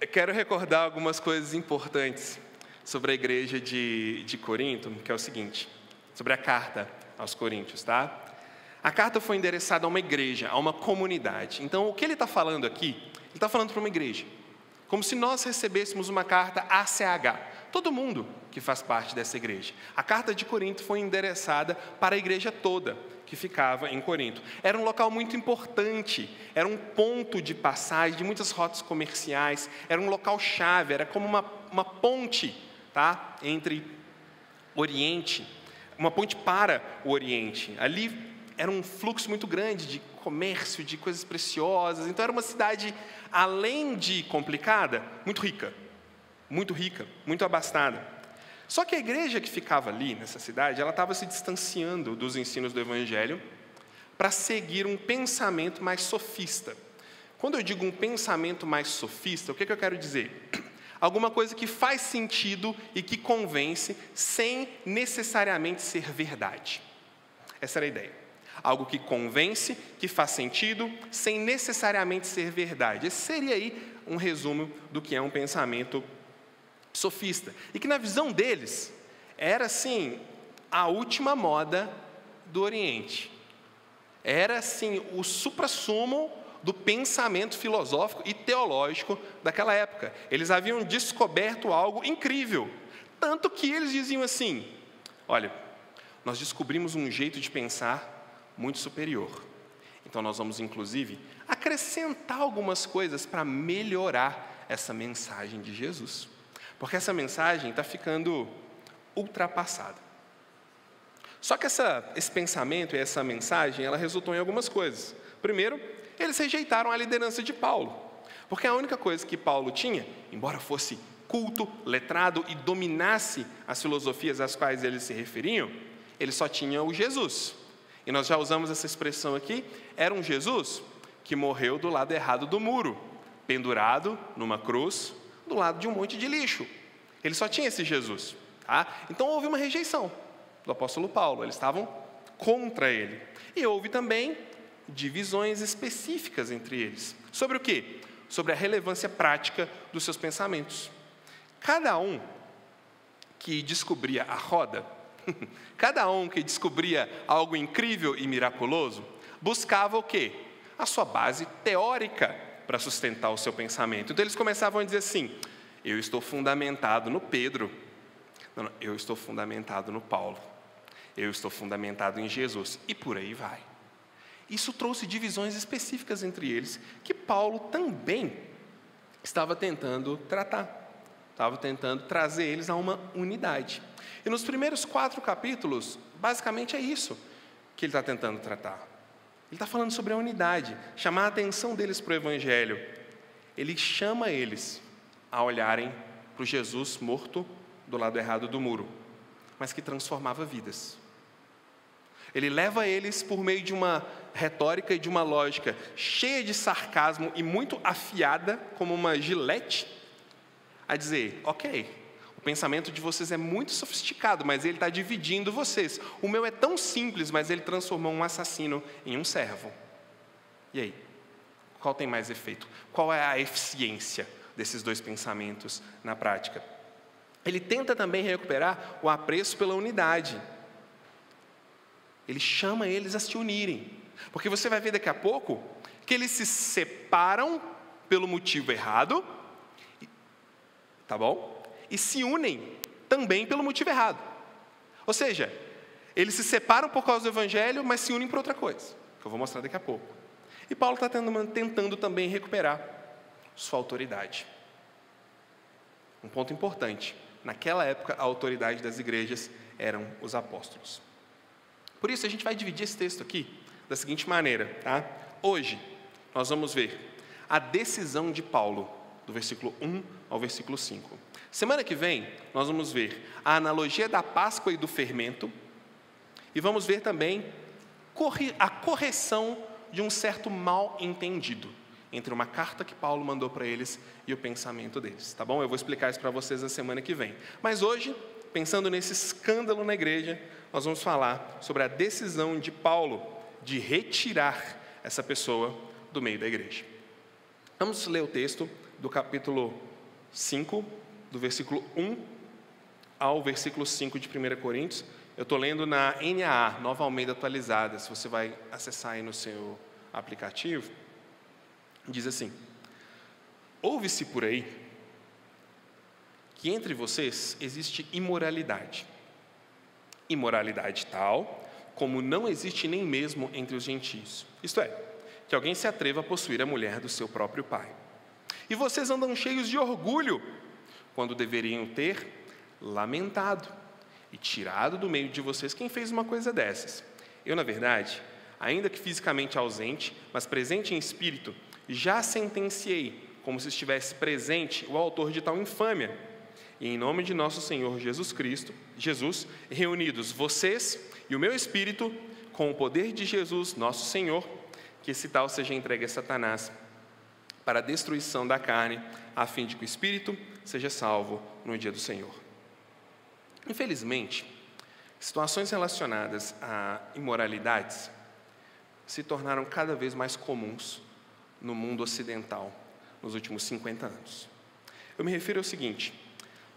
Eu quero recordar algumas coisas importantes sobre a igreja de Corinto, que é o seguinte, sobre a carta aos Coríntios, tá? A carta foi endereçada a uma igreja, a uma comunidade. Então, o que ele está falando aqui, ele está falando para uma igreja. Como se nós recebêssemos uma carta ACH, todo mundo que faz parte dessa igreja. A carta de Corinto foi endereçada para a igreja toda que ficava em Corinto. Era um local muito importante, era um ponto de passagem de muitas rotas comerciais, era um local chave, era como uma ponte, tá? Entre Oriente, uma ponte para o Oriente. Ali era um fluxo muito grande de comércio, de coisas preciosas. Então era uma cidade, além de complicada, muito rica, muito abastada. Só que a igreja que ficava ali, nessa cidade, ela estava se distanciando dos ensinos do Evangelho para seguir um pensamento mais sofista. Quando eu digo um pensamento mais sofista, o que eu quero dizer? Alguma coisa que faz sentido e que convence sem necessariamente ser verdade. Essa era a ideia. Algo que convence, que faz sentido, sem necessariamente ser verdade. Esse seria aí um resumo do que é um pensamento sofista. E que na visão deles, era assim, a última moda do Oriente. Era assim, o suprassumo do pensamento filosófico e teológico daquela época. Eles haviam descoberto algo incrível. Tanto que eles diziam assim, olha, nós descobrimos um jeito de pensar muito superior. Então nós vamos, inclusive, acrescentar algumas coisas para melhorar essa mensagem de Jesus. Porque essa mensagem está ficando ultrapassada. Só que esse pensamento e essa mensagem, ela resultou em algumas coisas. Primeiro, eles rejeitaram a liderança de Paulo. Porque a única coisa que Paulo tinha, embora fosse culto, letrado e dominasse as filosofias às quais eles se referiam, ele só tinha o Jesus. E nós já usamos essa expressão aqui, era um Jesus que morreu do lado errado do muro, pendurado numa cruz, do lado de um monte de lixo. Ele só tinha esse Jesus. Tá? Então houve uma rejeição do apóstolo Paulo, eles estavam contra ele. E houve também divisões específicas entre eles. Sobre o quê? Sobre a relevância prática dos seus pensamentos. Cada um que descobria a roda, cada um que descobria algo incrível e miraculoso, buscava o quê? A sua base teórica para sustentar o seu pensamento. Então eles começavam a dizer assim, eu estou fundamentado no Pedro, não, eu estou fundamentado no Paulo, eu estou fundamentado em Jesus, e por aí vai. Isso trouxe divisões específicas entre eles, que Paulo também estava tentando tratar. Estava tentando trazer eles a uma unidade. E nos primeiros 4 capítulos, basicamente é isso que ele está tentando tratar. Ele está falando sobre a unidade, chamar a atenção deles para o Evangelho. Ele chama eles a olharem para o Jesus morto do lado errado do muro, mas que transformava vidas. Ele leva eles por meio de uma retórica e de uma lógica cheia de sarcasmo e muito afiada, como uma gilete, a dizer, ok, o pensamento de vocês é muito sofisticado, mas ele está dividindo vocês. O meu é tão simples, mas ele transformou um assassino em um servo. E aí? Qual tem mais efeito? Qual é a eficiência desses dois pensamentos na prática? Ele tenta também recuperar o apreço pela unidade. Ele chama eles a se unirem. Porque você vai ver daqui a pouco que eles se separam pelo motivo errado, tá bom? E se unem também pelo motivo errado. Ou seja, eles se separam por causa do Evangelho, mas se unem por outra coisa, que eu vou mostrar daqui a pouco. E Paulo está tentando também recuperar sua autoridade. Um ponto importante, naquela época a autoridade das igrejas eram os apóstolos. Por isso a gente vai dividir esse texto aqui da seguinte maneira, tá? Hoje nós vamos ver a decisão de Paulo, do versículo 1 ao versículo 5. Semana que vem, nós vamos ver a analogia da Páscoa e do fermento, e vamos ver também a correção de um certo mal entendido entre uma carta que Paulo mandou para eles e o pensamento deles, tá bom? Eu vou explicar isso para vocês na semana que vem. Mas hoje, pensando nesse escândalo na igreja, nós vamos falar sobre a decisão de Paulo de retirar essa pessoa do meio da igreja. Vamos ler o texto do capítulo 5, do versículo 1 ao versículo 5 de 1 Coríntios. Eu estou lendo na NAA, Nova Almeida Atualizada, se você vai acessar aí no seu aplicativo. Diz assim: ouve-se por aí que entre vocês existe imoralidade. Imoralidade tal como não existe nem mesmo entre os gentios. Isto é, que alguém se atreva a possuir a mulher do seu próprio pai. E vocês andam cheios de orgulho, quando deveriam ter lamentado e tirado do meio de vocês quem fez uma coisa dessas. Eu, na verdade, ainda que fisicamente ausente, mas presente em espírito, já sentenciei, como se estivesse presente, o autor de tal infâmia. E em nome de nosso Senhor Jesus, reunidos vocês e o meu espírito, com o poder de Jesus, nosso Senhor, que esse tal seja entregue a Satanás para a destruição da carne, a fim de que o espírito seja salvo no dia do Senhor. Infelizmente, situações relacionadas a imoralidades se tornaram cada vez mais comuns no mundo ocidental nos últimos 50 anos. Eu me refiro ao seguinte: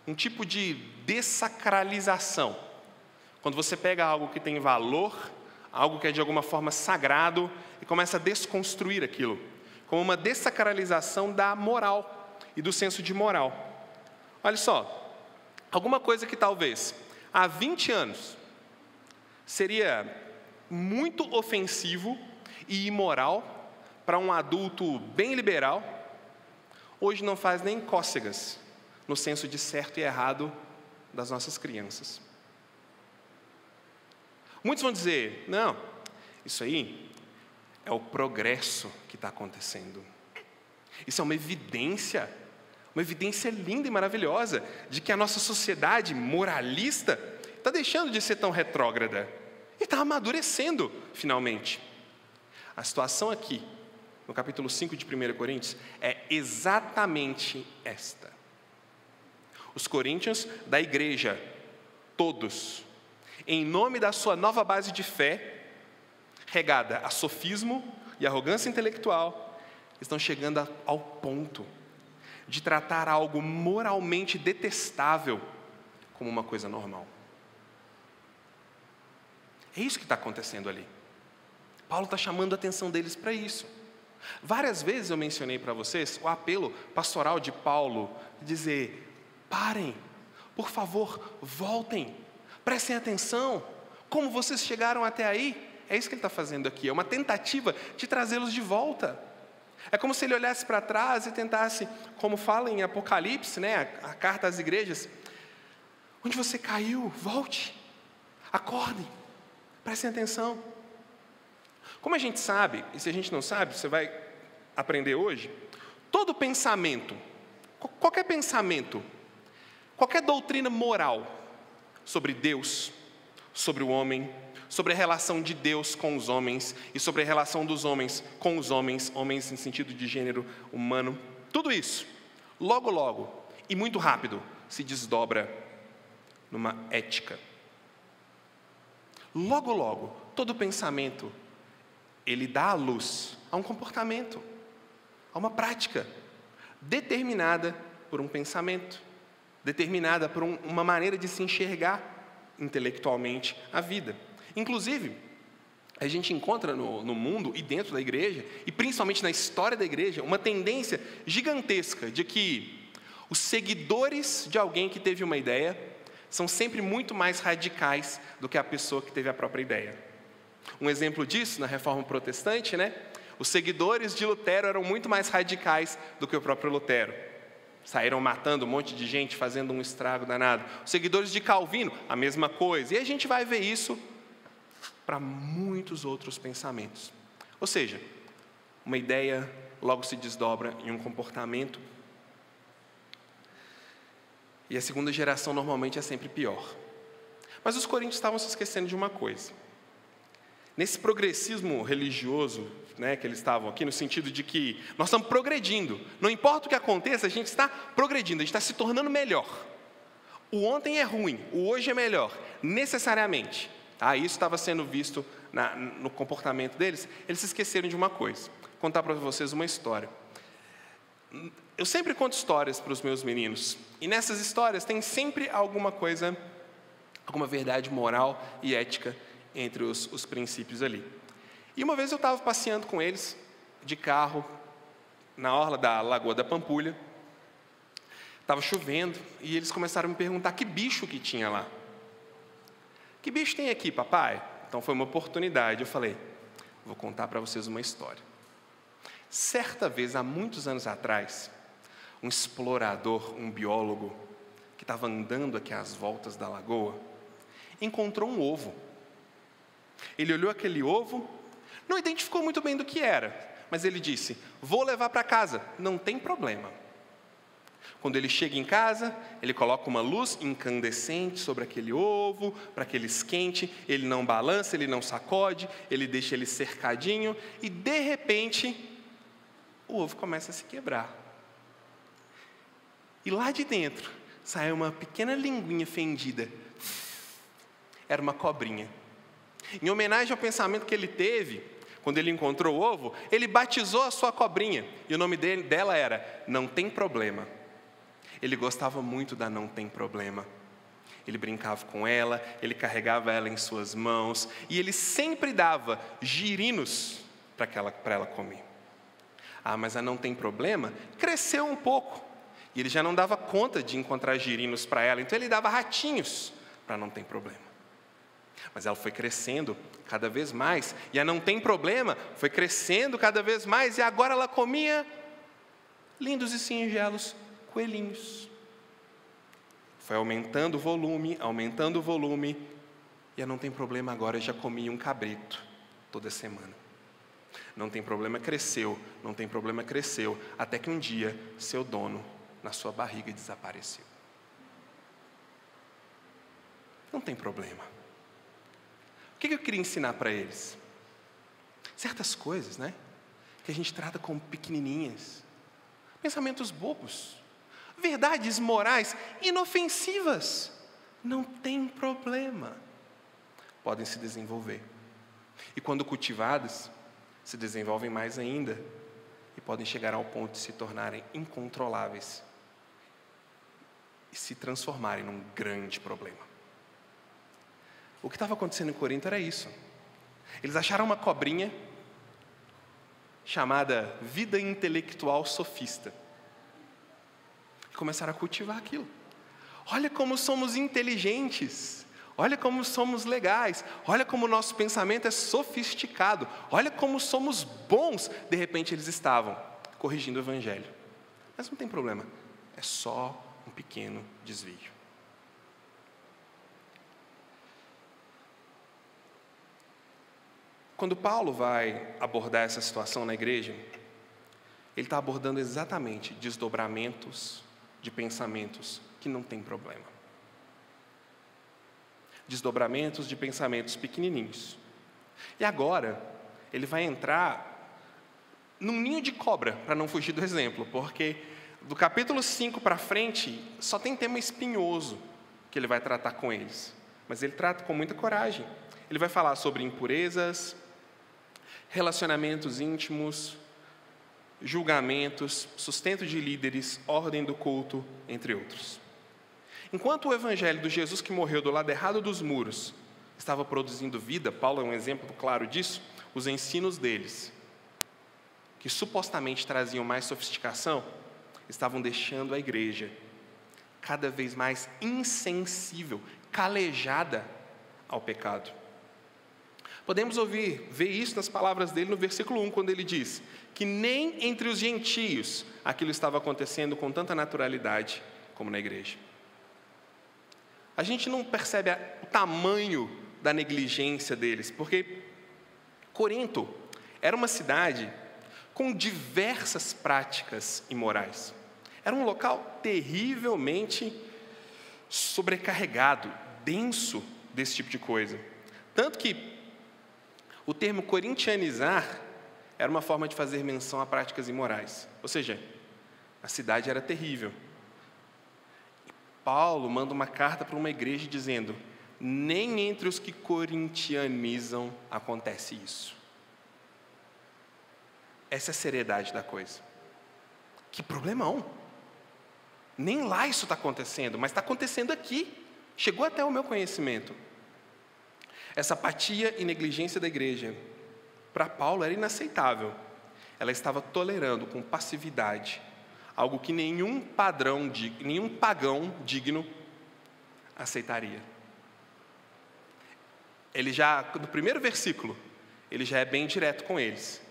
um tipo de dessacralização. Quando você pega algo que tem valor, algo que é de alguma forma sagrado, e começa a desconstruir aquilo, como uma dessacralização da moral e do senso de moral. Olha só, alguma coisa que talvez há 20 anos seria muito ofensivo e imoral para um adulto bem liberal, hoje não faz nem cócegas no senso de certo e errado das nossas crianças. Muitos vão dizer: não, isso aí é o progresso que está acontecendo. Isso é uma evidência linda e maravilhosa de que a nossa sociedade moralista está deixando de ser tão retrógrada e está amadurecendo finalmente. A situação aqui, no capítulo 5 de 1 Coríntios, é exatamente esta. Os coríntios da igreja, todos, em nome da sua nova base de fé, regada a sofismo e arrogância intelectual, estão chegando ao ponto de tratar algo moralmente detestável como uma coisa normal. É isso que está acontecendo ali. Paulo está chamando a atenção deles para isso. Várias vezes eu mencionei para vocês o apelo pastoral de Paulo, de dizer: parem, por favor, voltem, prestem atenção, como vocês chegaram até aí. É isso que ele está fazendo aqui, é uma tentativa de trazê-los de volta. É como se ele olhasse para trás e tentasse, como fala em Apocalipse, a carta às igrejas: onde você caiu, volte, acordem, prestem atenção. Como a gente sabe, e se a gente não sabe, você vai aprender hoje, todo pensamento, qualquer doutrina moral sobre Deus, sobre o homem, sobre a relação de Deus com os homens e sobre a relação dos homens com os homens, homens em sentido de gênero humano, tudo isso, logo, e muito rápido, se desdobra numa ética. Logo, todo pensamento, ele dá à luz a um comportamento, a uma prática, determinada por um pensamento, determinada por uma maneira de se enxergar intelectualmente a vida. Inclusive, a gente encontra no mundo e dentro da igreja, e principalmente na história da igreja, uma tendência gigantesca de que os seguidores de alguém que teve uma ideia são sempre muito mais radicais do que a pessoa que teve a própria ideia. Um exemplo disso, na Reforma Protestante, os seguidores de Lutero eram muito mais radicais do que o próprio Lutero. Saíram matando um monte de gente, fazendo um estrago danado. Os seguidores de Calvino, a mesma coisa. E a gente vai ver isso para muitos outros pensamentos. Ou seja, uma ideia logo se desdobra em um comportamento. E a segunda geração normalmente é sempre pior. Mas os coríntios estavam se esquecendo de uma coisa. Nesse progressismo religioso, que eles estavam aqui, no sentido de que nós estamos progredindo. Não importa o que aconteça, a gente está progredindo, a gente está se tornando melhor. O ontem é ruim, o hoje é melhor, necessariamente. Isso estava sendo visto no comportamento deles. Eles se esqueceram de uma coisa. Vou contar para vocês uma história. Eu sempre conto histórias para os meus meninos, e nessas histórias tem sempre alguma coisa, alguma verdade moral e ética entre os princípios ali. E uma vez eu estava passeando com eles, de carro, na orla da Lagoa da Pampulha, estava chovendo, e eles começaram a me perguntar que bicho que tinha lá. Que bicho tem aqui, papai? Então foi uma oportunidade, eu falei, vou contar para vocês uma história. Certa vez, há muitos anos atrás, um explorador, um biólogo, que estava andando aqui às voltas da lagoa, encontrou um ovo. Ele olhou aquele ovo, não identificou muito bem do que era, mas ele disse, vou levar para casa, não tem problema. Quando ele chega em casa, ele coloca uma luz incandescente sobre aquele ovo, para que ele esquente, ele não balança, ele não sacode, ele deixa ele cercadinho, e de repente, o ovo começa a se quebrar. E lá de dentro, sai uma pequena linguinha fendida. Era uma cobrinha. Em homenagem ao pensamento que ele teve, quando ele encontrou o ovo, ele batizou a sua cobrinha. E o nome dela era Não Tem Problema. Ele gostava muito da Não Tem Problema. Ele brincava com ela, ele carregava ela em suas mãos, e ele sempre dava girinos para ela comer. Ah, mas a Não Tem Problema cresceu um pouco. E ele já não dava conta de encontrar girinos para ela, então ele dava ratinhos para Não Tem Problema. Mas ela foi crescendo cada vez mais, e a Não Tem Problema foi crescendo cada vez mais, e agora ela comia lindos e singelos coelhinhos. Foi aumentando o volume, e a Não Tem Problema agora já comia um cabrito toda semana. Não Tem Problema cresceu, Não Tem Problema cresceu, até que um dia seu dono na sua barriga desapareceu. Não tem problema. O que eu queria ensinar para eles? Certas coisas, né? Que a gente trata como pequenininhas. Pensamentos bobos. Verdades morais inofensivas. Não tem problema. Podem se desenvolver. E quando cultivadas, se desenvolvem mais ainda. E podem chegar ao ponto de se tornarem incontroláveis. E se transformarem num grande problema. O que estava acontecendo em Corinto era isso. Eles acharam uma cobrinha chamada vida intelectual sofista. E começaram a cultivar aquilo. Olha como somos inteligentes. Olha como somos legais. Olha como o nosso pensamento é sofisticado. Olha como somos bons. De repente eles estavam corrigindo o evangelho. Mas não tem problema. É só um pequeno desvio. Quando Paulo vai abordar essa situação na igreja, ele está abordando exatamente desdobramentos de pensamentos que não tem problema. Desdobramentos de pensamentos pequenininhos. E agora, ele vai entrar num ninho de cobra, para não fugir do exemplo, porque do capítulo 5 para frente, só tem tema espinhoso que ele vai tratar com eles. Mas ele trata com muita coragem. Ele vai falar sobre impurezas, relacionamentos íntimos, julgamentos, sustento de líderes, ordem do culto, entre outros. Enquanto o evangelho do Jesus que morreu do lado errado dos muros estava produzindo vida, Paulo é um exemplo claro disso, os ensinos deles, que supostamente traziam mais sofisticação, estavam deixando a igreja cada vez mais insensível, calejada ao pecado. Podemos ver isso nas palavras dele no versículo 1, quando ele diz que nem entre os gentios aquilo estava acontecendo com tanta naturalidade como na igreja. A gente não percebe o tamanho da negligência deles, porque Corinto era uma cidade com diversas práticas imorais. Era um local terrivelmente sobrecarregado, denso desse tipo de coisa. Tanto que o termo corintianizar era uma forma de fazer menção a práticas imorais. Ou seja, a cidade era terrível. Paulo manda uma carta para uma igreja dizendo: nem entre os que corintianizam acontece isso. Essa é a seriedade da coisa. Que problemão. Nem lá isso está acontecendo, mas está acontecendo aqui. Chegou até o meu conhecimento. Essa apatia e negligência da igreja, para Paulo, era inaceitável. Ela estava tolerando com passividade algo que nenhum pagão digno aceitaria. Ele já, no primeiro versículo, ele já é bem direto com eles.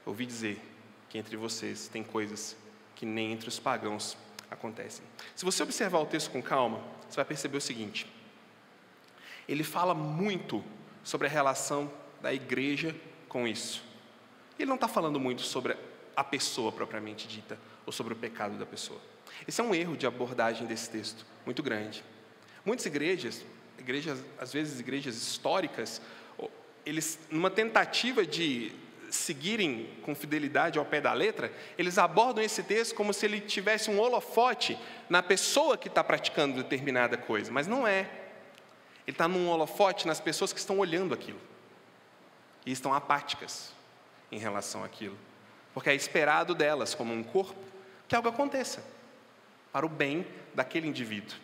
Eu ouvi dizer que entre vocês tem coisas que nem entre os pagãos acontecem. Se você observar o texto com calma, você vai perceber o seguinte: ele fala muito sobre a relação da igreja com isso. Ele não está falando muito sobre a pessoa propriamente dita, ou sobre o pecado da pessoa. Esse é um erro de abordagem desse texto, muito grande. Muitas igrejas, às vezes igrejas históricas, eles, numa tentativa de seguirem com fidelidade ao pé da letra, eles abordam esse texto como se ele tivesse um holofote na pessoa que está praticando determinada coisa, mas não é. Ele está num holofote nas pessoas que estão olhando aquilo e estão apáticas em relação àquilo, porque é esperado delas, como um corpo, que algo aconteça para o bem daquele indivíduo.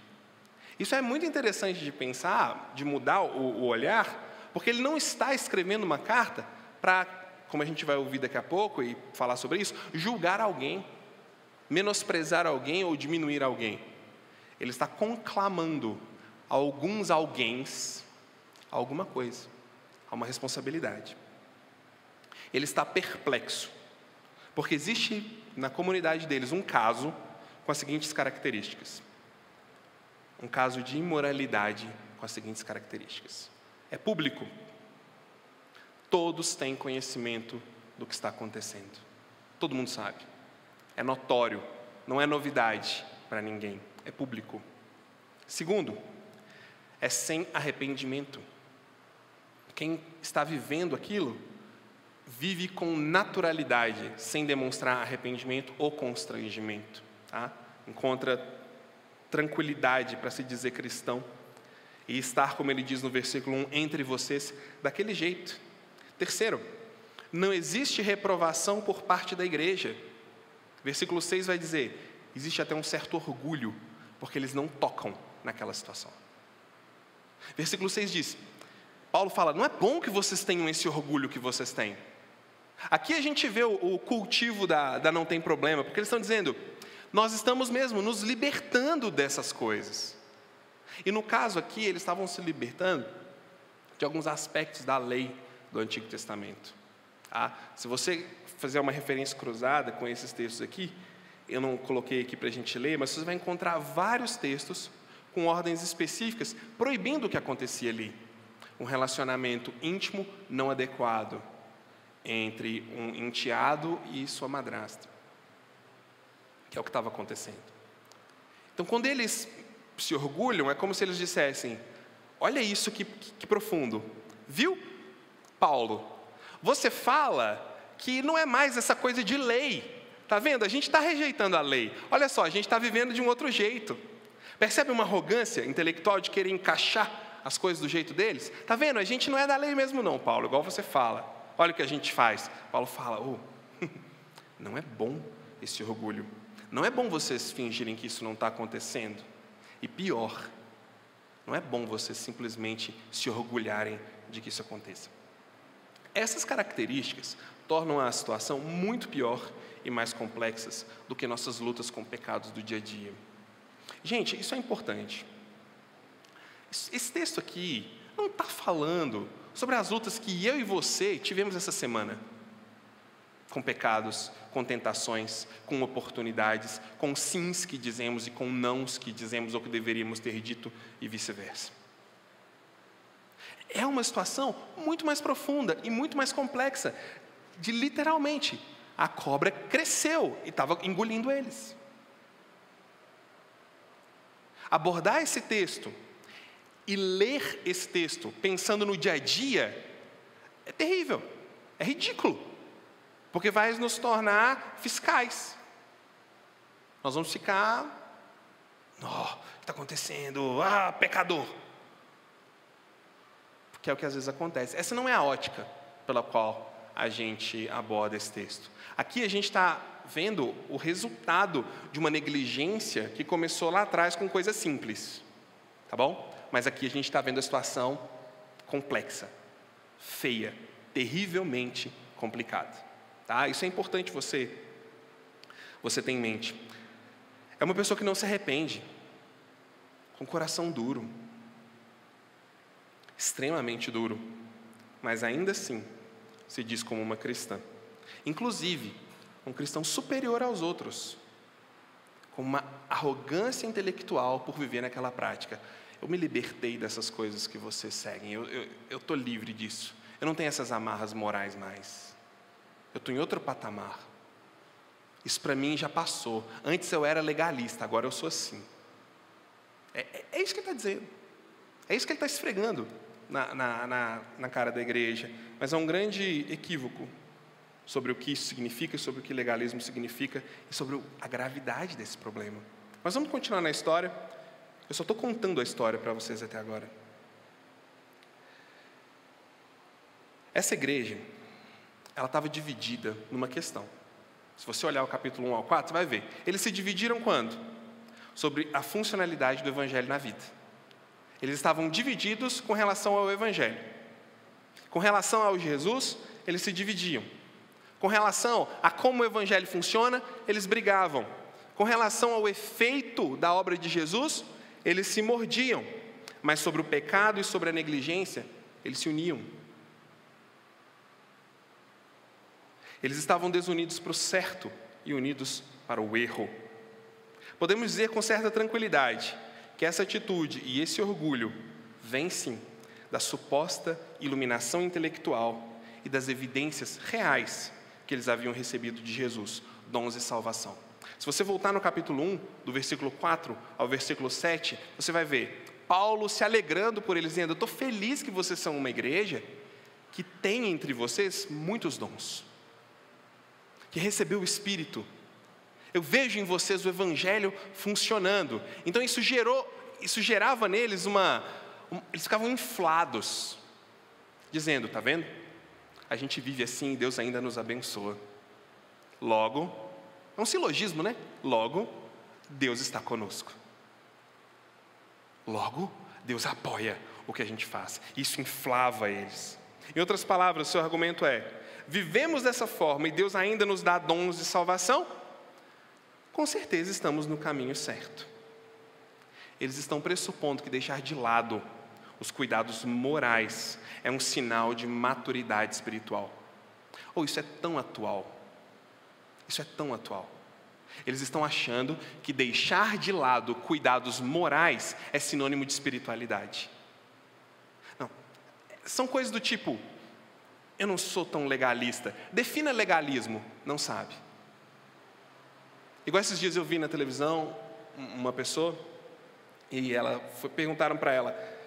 Isso é muito interessante de pensar, de mudar o olhar, porque ele não está escrevendo uma carta para, como a gente vai ouvir daqui a pouco e falar sobre isso, julgar alguém, menosprezar alguém ou diminuir alguém. Ele está conclamando a alguns alguéns a alguma coisa, a uma responsabilidade. Ele está perplexo, porque existe na comunidade deles um caso com as seguintes características. Um caso de imoralidade com as seguintes características. É público. Todos têm conhecimento do que está acontecendo. Todo mundo sabe. É notório. Não é novidade para ninguém. É público. Segundo, é sem arrependimento. Quem está vivendo aquilo, vive com naturalidade, sem demonstrar arrependimento ou constrangimento. Tá? Encontra tranquilidade para se dizer cristão e estar, como ele diz no versículo 1, entre vocês, daquele jeito. Terceiro, não existe reprovação por parte da igreja. Versículo 6 vai dizer, existe até um certo orgulho, porque eles não tocam naquela situação. Versículo 6 diz, Paulo fala, não é bom que vocês tenham esse orgulho que vocês têm. Aqui a gente vê o cultivo da não tem problema, porque eles estão dizendo, nós estamos mesmo nos libertando dessas coisas. E no caso aqui, eles estavam se libertando de alguns aspectos da lei do Antigo Testamento. Se você fizer uma referência cruzada com esses textos aqui, eu não coloquei aqui para a gente ler, mas você vai encontrar vários textos com ordens específicas, proibindo o que acontecia ali. Um relacionamento íntimo não adequado entre um enteado e sua madrasta, que é o que estava acontecendo. Então, quando eles se orgulham, é como se eles dissessem, olha isso que profundo. Viu, Paulo? Você fala que não é mais essa coisa de lei. Está vendo? A gente está rejeitando a lei. Olha só, a gente está vivendo de um outro jeito. Percebe uma arrogância intelectual de querer encaixar as coisas do jeito deles? Está vendo? A gente não é da lei mesmo não, Paulo, igual você fala. Olha o que a gente faz. Paulo fala, não é bom esse orgulho. Não é bom vocês fingirem que isso não está acontecendo. E pior, não é bom vocês simplesmente se orgulharem de que isso aconteça. Essas características tornam a situação muito pior e mais complexas do que nossas lutas com pecados do dia a dia. Gente, isso é importante. Esse texto aqui não está falando sobre as lutas que eu e você tivemos essa semana. Com pecados, com tentações, com oportunidades, com sims que dizemos e com nãos que dizemos ou que deveríamos ter dito e vice-versa. É uma situação muito mais profunda e muito mais complexa, de literalmente, a cobra cresceu e estava engolindo eles. Abordar esse texto e ler esse texto pensando no dia a dia é terrível, é ridículo. Porque vai nos tornar fiscais. Nós vamos ficar, o que está acontecendo? Pecador. Porque é o que às vezes acontece. Essa não é a ótica pela qual a gente aborda esse texto. Aqui a gente está vendo o resultado de uma negligência que começou lá atrás com coisas simples, tá bom? Mas aqui a gente está vendo a situação complexa, feia, terrivelmente complicada, tá? Isso é importante você ter em mente. É uma pessoa que não se arrepende, com coração duro, extremamente duro, mas ainda assim se diz como uma cristã. Inclusive, um cristão superior aos outros, com uma arrogância intelectual por viver naquela prática. Eu me libertei dessas coisas que vocês seguem, eu estou livre disso. Eu não tenho essas amarras morais mais. Eu estou em outro patamar. Isso para mim já passou. Antes eu era legalista, agora eu sou assim. É isso que ele está dizendo. É isso que ele está esfregando na cara da igreja. Mas é um grande equívoco sobre o que isso significa, sobre o que legalismo significa e sobre a gravidade desse problema. Mas vamos continuar na história. Eu só estou contando a história para vocês até agora. Essa igreja, ela estava dividida numa questão. Se você olhar o capítulo 1 ao 4, você vai ver. Eles se dividiram quando? Sobre a funcionalidade do evangelho na vida. Eles estavam divididos com relação ao evangelho. Com relação ao Jesus, eles se dividiam. Com relação a como o evangelho funciona, eles brigavam. Com relação ao efeito da obra de Jesus, eles se mordiam. Mas sobre o pecado e sobre a negligência, eles se uniam. Eles estavam desunidos para o certo e unidos para o erro. Podemos dizer com certa tranquilidade que essa atitude e esse orgulho vêm sim da suposta iluminação intelectual e das evidências reais que eles haviam recebido de Jesus, dons e salvação. Se você voltar no capítulo 1, do versículo 4 ao versículo 7, você vai ver Paulo se alegrando por eles, dizendo: eu estou feliz que vocês são uma igreja que tem entre vocês muitos dons, que recebeu o Espírito. Eu vejo em vocês o Evangelho funcionando. Então isso gerava neles eles ficavam inflados, dizendo: está vendo? A gente vive assim e Deus ainda nos abençoa. Logo, é um silogismo, né? Logo, Deus está conosco. Logo, Deus apoia o que a gente faz. Isso inflava eles. Em outras palavras, o seu argumento é: vivemos dessa forma e Deus ainda nos dá dons de salvação? Com certeza estamos no caminho certo. Eles estão pressupondo que deixar de lado os cuidados morais é um sinal de maturidade espiritual. Isso é tão atual. Isso é tão atual. Eles estão achando que deixar de lado cuidados morais é sinônimo de espiritualidade. Não, são coisas do tipo: eu não sou tão legalista. Defina legalismo, não sabe. Igual esses dias eu vi na televisão uma pessoa e perguntaram para ela: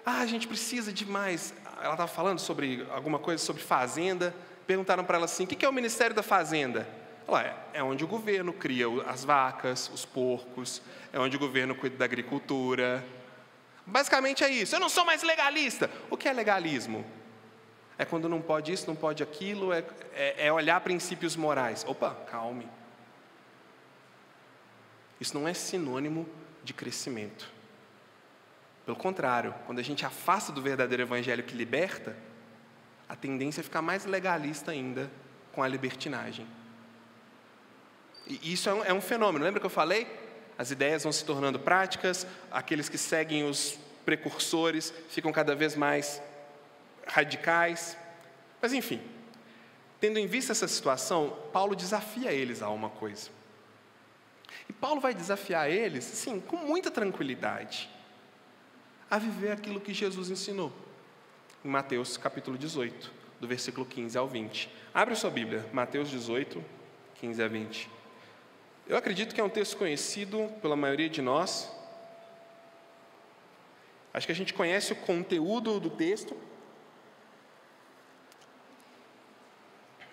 a gente precisa de mais. Ela estava falando sobre alguma coisa sobre fazenda. Perguntaram para ela assim: o que é o Ministério da Fazenda? É onde o governo cria as vacas, os porcos, é onde o governo cuida da agricultura. Basicamente é isso. Eu não sou mais legalista. O que é legalismo? É quando não pode isso, não pode aquilo, é olhar princípios morais. Opa, calme. Isso não é sinônimo de crescimento. Pelo contrário, quando a gente afasta do verdadeiro evangelho que liberta, a tendência é ficar mais legalista ainda com a libertinagem. E isso é um fenômeno. Lembra que eu falei? As ideias vão se tornando práticas, aqueles que seguem os precursores ficam cada vez mais radicais. Mas enfim, tendo em vista essa situação, Paulo desafia eles a uma coisa. E Paulo vai desafiar eles, sim, com muita tranquilidade, a viver aquilo que Jesus ensinou. Em Mateus capítulo 18, do versículo 15 ao 20. Abre a sua Bíblia, Mateus 18, 15 a 20. Eu acredito que é um texto conhecido pela maioria de nós. Acho que a gente conhece o conteúdo do texto,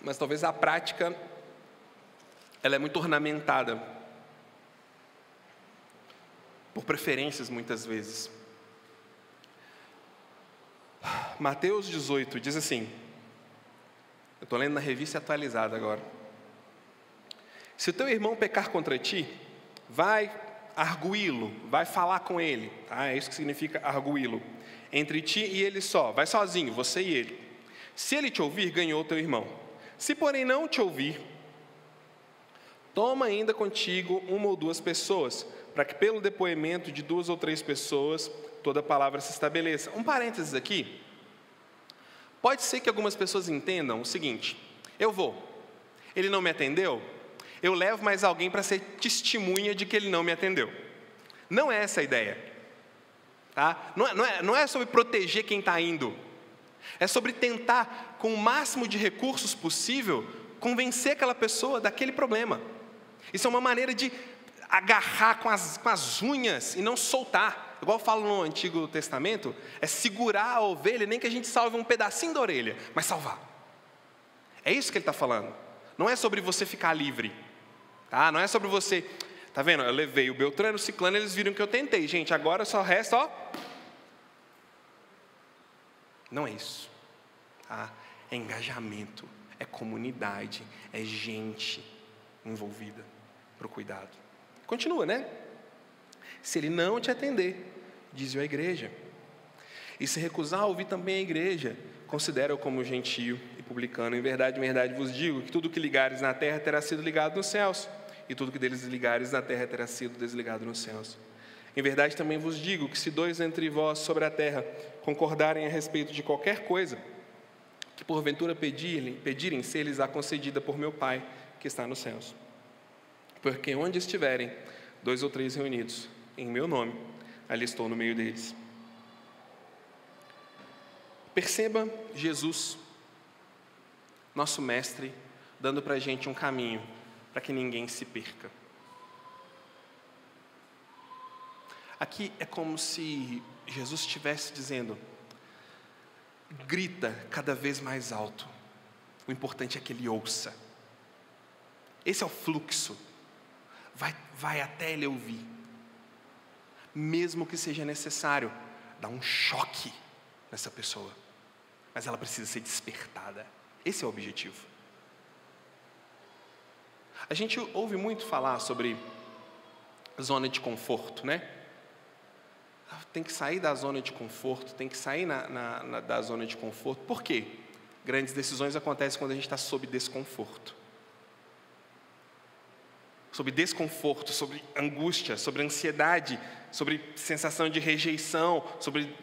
mas talvez a prática ela é muito ornamentada por preferências muitas vezes. Mateus 18 diz assim, eu estou lendo na Revista Atualizada agora: Se o teu irmão pecar contra ti, vai arguí-lo, vai falar com ele, tá? É isso que significa arguí-lo. Entre ti e ele só, vai sozinho, você e ele. Se ele te ouvir, ganhou o teu irmão. Se porém não te ouvir, toma ainda contigo uma ou duas pessoas, para que pelo depoimento de 2 ou 3 pessoas, toda palavra se estabeleça. Um parênteses aqui. Pode ser que algumas pessoas entendam o seguinte: eu vou, ele não me atendeu, eu levo mais alguém para ser testemunha de que ele não me atendeu. Não é essa a ideia, tá? Não é sobre proteger quem está indo, é sobre tentar, com o máximo de recursos possível, convencer aquela pessoa daquele problema. Isso é uma maneira de agarrar com as unhas e não soltar. Igual falo no Antigo Testamento, é segurar a ovelha, nem que a gente salve um pedacinho da orelha, mas salvar. É isso que ele está falando. Não é sobre você ficar livre, tá? Não é sobre você, tá vendo? Eu levei o Beltrano, o Ciclano, eles viram que eu tentei. Gente, agora só resta, ó. Não é isso, tá? É engajamento, é comunidade, é gente envolvida para o cuidado. Continua, né? Se ele não te atender, diz-o à igreja. E se recusar a ouvir também a igreja, considera-o como gentio e publicano. Em verdade vos digo, que tudo que ligares na terra terá sido ligado nos céus, e tudo que deles desligares na terra terá sido desligado nos céus. Em verdade também vos digo, que se 2 entre vós sobre a terra concordarem a respeito de qualquer coisa, que porventura pedirem, se lhes há concedida por meu Pai, que está nos céus. Porque onde estiverem 2 ou 3 reunidos em meu nome, ali estou no meio deles. Perceba Jesus, nosso mestre, dando para a gente um caminho para que ninguém se perca. Aqui é como se Jesus estivesse dizendo: grita cada vez mais alto, o importante é que ele ouça. Esse é o fluxo, vai até ele ouvir, mesmo que seja necessário dar um choque nessa pessoa, mas ela precisa ser despertada. Esse é o objetivo. A gente ouve muito falar sobre zona de conforto, né? Tem que sair da zona de conforto, tem que sair da zona de conforto. Por quê? Grandes decisões acontecem quando a gente está sob desconforto. Sobre desconforto, sobre angústia, sobre ansiedade, sobre sensação de rejeição, sobre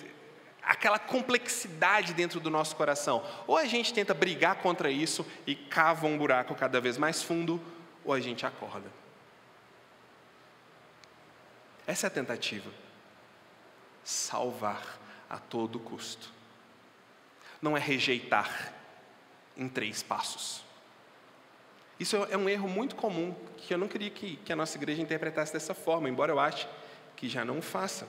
aquela complexidade dentro do nosso coração. Ou a gente tenta brigar contra isso e cava um buraco cada vez mais fundo, ou a gente acorda. Essa é a tentativa. Salvar a todo custo. Não é rejeitar em 3 passos. Isso é um erro muito comum, que eu não queria que a nossa igreja interpretasse dessa forma, embora eu ache que já não faça.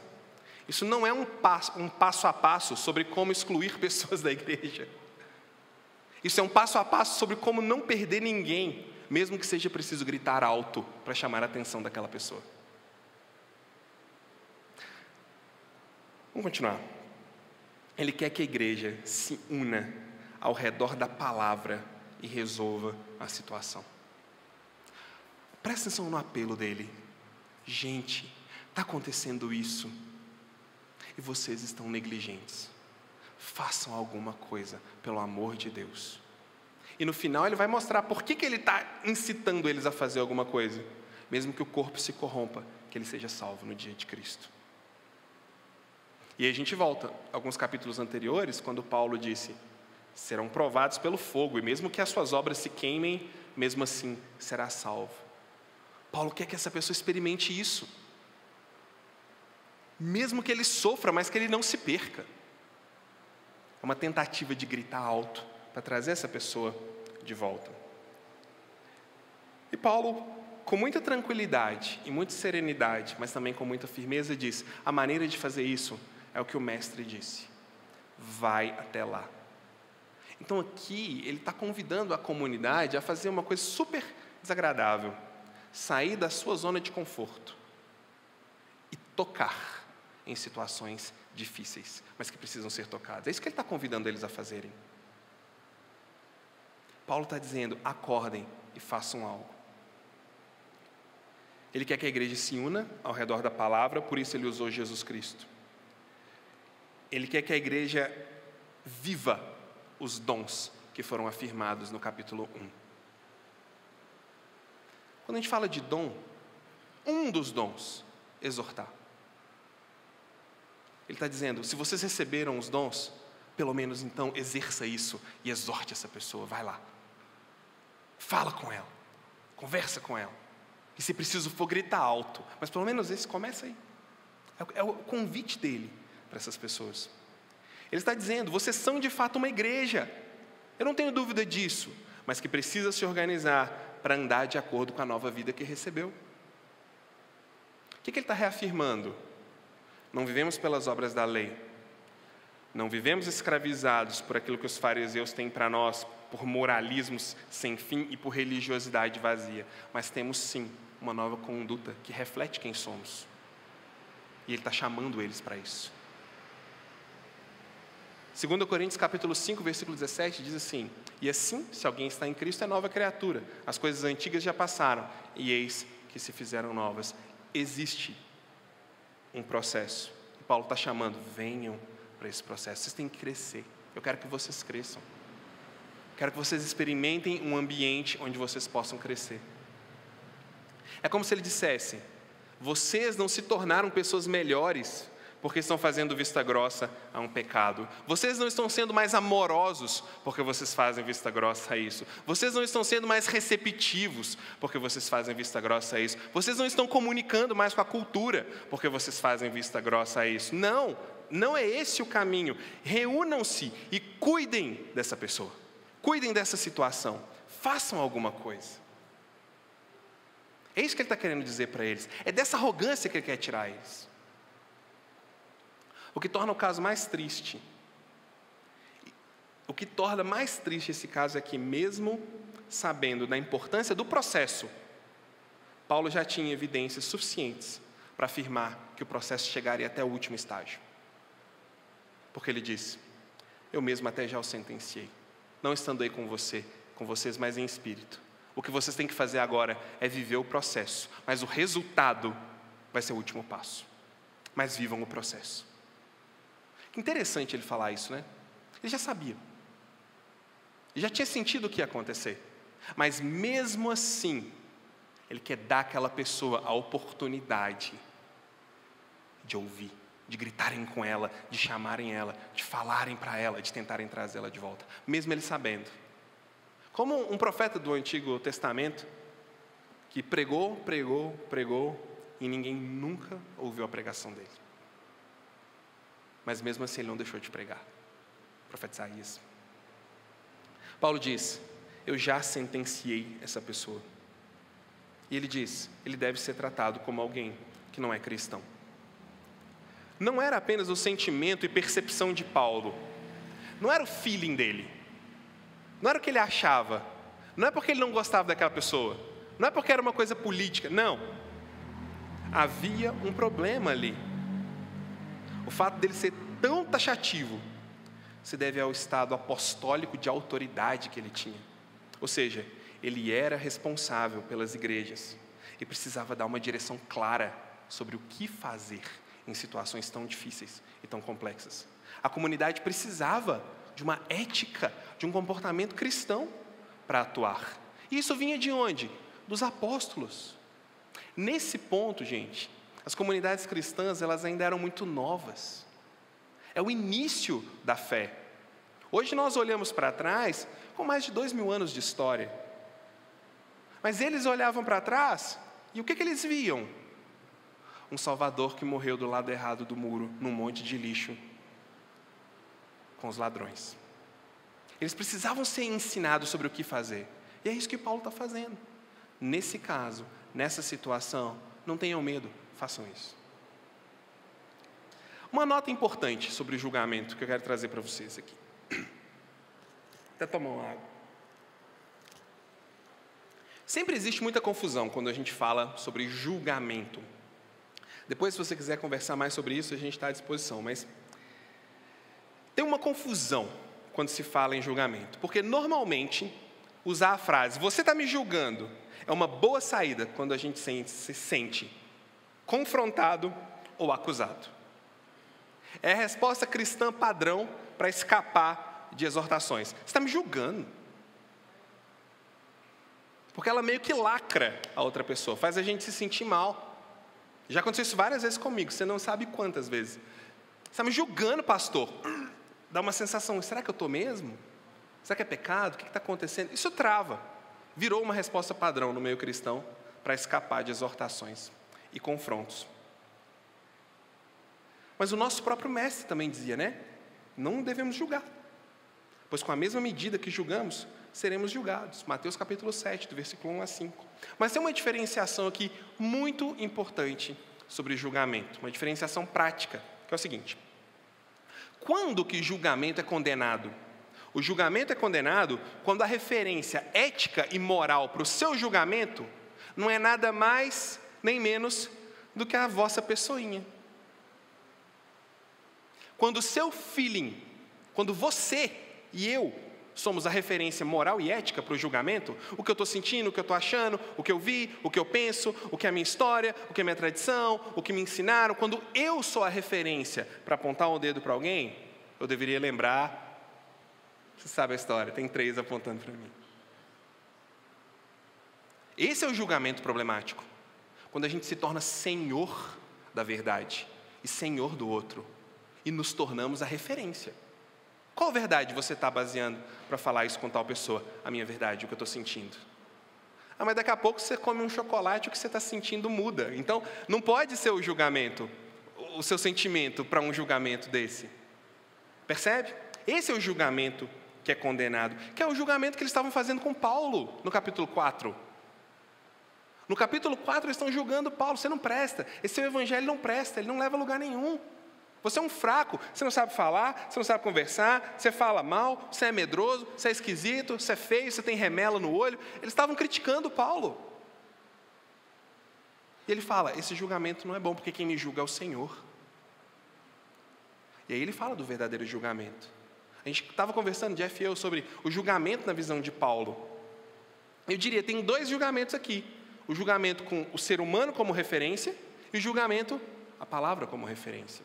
Isso não é um passo a passo sobre como excluir pessoas da igreja. Isso é um passo a passo sobre como não perder ninguém, mesmo que seja preciso gritar alto para chamar a atenção daquela pessoa. Vamos continuar. Ele quer que a igreja se una ao redor da palavra e resolva a situação. Presta atenção no apelo dele. Gente, está acontecendo isso e vocês estão negligentes. Façam alguma coisa, pelo amor de Deus. E no final ele vai mostrar por que ele está incitando eles a fazer alguma coisa, mesmo que o corpo se corrompa, que ele seja salvo no dia de Cristo. E aí a gente volta a alguns capítulos anteriores, quando Paulo disse: serão provados pelo fogo, e mesmo que as suas obras se queimem, mesmo assim será salvo. Paulo quer que essa pessoa experimente isso, mesmo que ele sofra, mas que ele não se perca. É uma tentativa de gritar alto para trazer essa pessoa de volta. E Paulo, com muita tranquilidade e muita serenidade, mas também com muita firmeza, diz: a maneira de fazer isso é o que o mestre disse: vai até lá. Então aqui ele está convidando a comunidade a fazer uma coisa super desagradável: sair da sua zona de conforto e tocar em situações difíceis, mas que precisam ser tocadas. É isso que ele está convidando eles a fazerem. Paulo está dizendo: acordem e façam algo. Ele quer que a igreja se una ao redor da palavra, por isso ele usou Jesus Cristo. Ele quer que a igreja viva os dons que foram afirmados no capítulo 1. Quando a gente fala de dom, um dos dons, exortar. Ele está dizendo, se vocês receberam os dons, pelo menos então exerça isso e exorte essa pessoa, vai lá. Fala com ela, conversa com ela. E se preciso for, grita alto, mas pelo menos esse começa aí. É o convite dele para essas pessoas. Ele está dizendo, vocês são de fato uma igreja. Eu não tenho dúvida disso, mas que precisa se organizar para andar de acordo com a nova vida que recebeu. O que ele está reafirmando? Não vivemos pelas obras da lei. Não vivemos escravizados por aquilo que os fariseus têm para nós, por moralismos sem fim e por religiosidade vazia. Mas temos sim uma nova conduta que reflete quem somos. E ele está chamando eles para isso. 2 Coríntios capítulo 5, versículo 17 diz assim: e assim, se alguém está em Cristo, é nova criatura. As coisas antigas já passaram, e eis que se fizeram novas. Existe um processo. E Paulo está chamando, venham para esse processo. Vocês têm que crescer. Eu quero que vocês cresçam. Quero que vocês experimentem um ambiente onde vocês possam crescer. É como se ele dissesse, vocês não se tornaram pessoas melhores porque estão fazendo vista grossa a um pecado. Vocês não estão sendo mais amorosos porque vocês fazem vista grossa a isso. Vocês não estão sendo mais receptivos porque vocês fazem vista grossa a isso. Vocês não estão comunicando mais com a cultura porque vocês fazem vista grossa a isso. Não, não é esse o caminho. Reúnam-se e cuidem dessa pessoa. Cuidem dessa situação. Façam alguma coisa. É isso que ele está querendo dizer para eles. É dessa arrogância que ele quer tirar eles. O que torna o caso mais triste. O que torna mais triste esse caso é que, mesmo sabendo da importância do processo, Paulo já tinha evidências suficientes para afirmar que o processo chegaria até o último estágio. Porque ele disse, eu mesmo até já o sentenciei, não estando aí com vocês, mas em espírito. O que vocês têm que fazer agora é viver o processo, mas o resultado vai ser o último passo. Mas vivam o processo. Que interessante ele falar isso, né? Ele já sabia. Ele já tinha sentido o que ia acontecer. Mas mesmo assim, ele quer dar àquela pessoa a oportunidade de ouvir, de gritarem com ela, de chamarem ela, de falarem para ela, de tentarem trazê-la de volta. Mesmo ele sabendo. Como um profeta do Antigo Testamento, que pregou e ninguém nunca ouviu a pregação dele. Mas mesmo assim ele não deixou de pregar. O profeta Isaías. Paulo diz, eu já sentenciei essa pessoa. E ele diz, ele deve ser tratado como alguém que não é cristão. Não era apenas o sentimento e percepção de Paulo. Não era o feeling dele. Não era o que ele achava. Não é porque ele não gostava daquela pessoa. Não é porque era uma coisa política. Não. Havia um problema ali. O fato dele ser tão taxativo se deve ao estado apostólico de autoridade que ele tinha. Ou seja, ele era responsável pelas igrejas e precisava dar uma direção clara sobre o que fazer em situações tão difíceis e tão complexas. A comunidade precisava de uma ética, de um comportamento cristão para atuar. E isso vinha de onde? Dos apóstolos. Nesse ponto, gente, as comunidades cristãs, elas ainda eram muito novas. É o início da fé. Hoje nós olhamos para trás com mais de 2000 anos de história. Mas eles olhavam para trás e o que eles viam? Um Salvador que morreu do lado errado do muro, num monte de lixo, com os ladrões. Eles precisavam ser ensinados sobre o que fazer. E é isso que Paulo está fazendo. Nesse caso, nessa situação, não tenham medo, façam isso. Uma nota importante sobre o julgamento que eu quero trazer para vocês aqui. Até tomar uma água. Sempre existe muita confusão quando a gente fala sobre julgamento. Depois, se você quiser conversar mais sobre isso, a gente está à disposição. Mas tem uma confusão quando se fala em julgamento. Porque normalmente, usar a frase, você está me julgando, é uma boa saída quando a gente se sente confrontado ou acusado. É a resposta cristã padrão para escapar de exortações. Você está me julgando. Porque ela meio que lacra a outra pessoa, faz a gente se sentir mal. Já aconteceu isso várias vezes comigo, você não sabe quantas vezes. Você está me julgando, pastor. Dá uma sensação, será que eu estou mesmo? Será que é pecado? O que está acontecendo? Isso trava. Virou uma resposta padrão no meio cristão para escapar de exortações e confrontos. Mas o nosso próprio mestre também dizia, né? Não devemos julgar, pois com a mesma medida que julgamos, seremos julgados. Mateus capítulo 7, do versículo 1 a 5. Mas tem uma diferenciação aqui muito importante sobre julgamento, uma diferenciação prática, que é o seguinte: quando que julgamento é condenado? O julgamento é condenado quando a referência ética e moral para o seu julgamento não é nada mais nem menos do que a vossa pessoinha. Quando o seu feeling, quando você e eu somos a referência moral e ética para o julgamento, o que eu estou sentindo, o que eu estou achando, o que eu vi, o que eu penso, o que é a minha história, o que é a minha tradição, o que me ensinaram, quando eu sou a referência para apontar um dedo para alguém, eu deveria lembrar, você sabe a história, tem 3 apontando para mim. Esse é o julgamento problemático, quando a gente se torna senhor da verdade e senhor do outro, e nos tornamos a referência. Qual verdade você está baseando para falar isso com tal pessoa? A minha verdade, o que eu estou sentindo. Mas daqui a pouco você come um chocolate, o que você está sentindo muda. Então, não pode ser o julgamento, o seu sentimento para um julgamento desse. Percebe? Esse é o julgamento que é condenado, que é o julgamento que eles estavam fazendo com Paulo, no capítulo 4. No capítulo 4, eles estão julgando Paulo: você não presta, esse seu evangelho não presta, ele não leva a lugar nenhum. Você é um fraco, você não sabe falar, você não sabe conversar, você fala mal, você é medroso, você é esquisito, você é feio, você tem remela no olho. Eles estavam criticando Paulo. E ele fala: esse julgamento não é bom, porque quem me julga é o Senhor. E aí ele fala do verdadeiro julgamento. A gente estava conversando, Jeff e eu, sobre o julgamento na visão de Paulo. Eu diria, tem 2 julgamentos aqui. O julgamento com o ser humano como referência e o julgamento, a palavra como referência.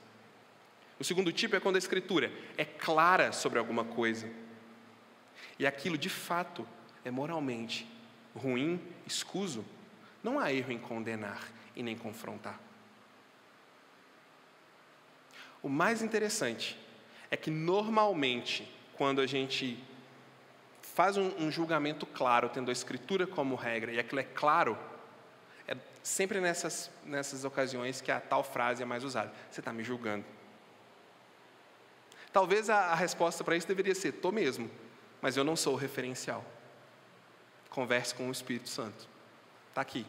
O segundo tipo é quando a Escritura é clara sobre alguma coisa e aquilo de fato é moralmente ruim, escuso. Não há erro em condenar e nem confrontar. O mais interessante é que normalmente quando a gente faz um julgamento claro, tendo a Escritura como regra, e aquilo é claro, é sempre nessas ocasiões que a tal frase é mais usada: você está me julgando. Talvez a resposta para isso deveria ser: estou mesmo, mas eu não sou o referencial. Converse com o Espírito Santo. Está aqui.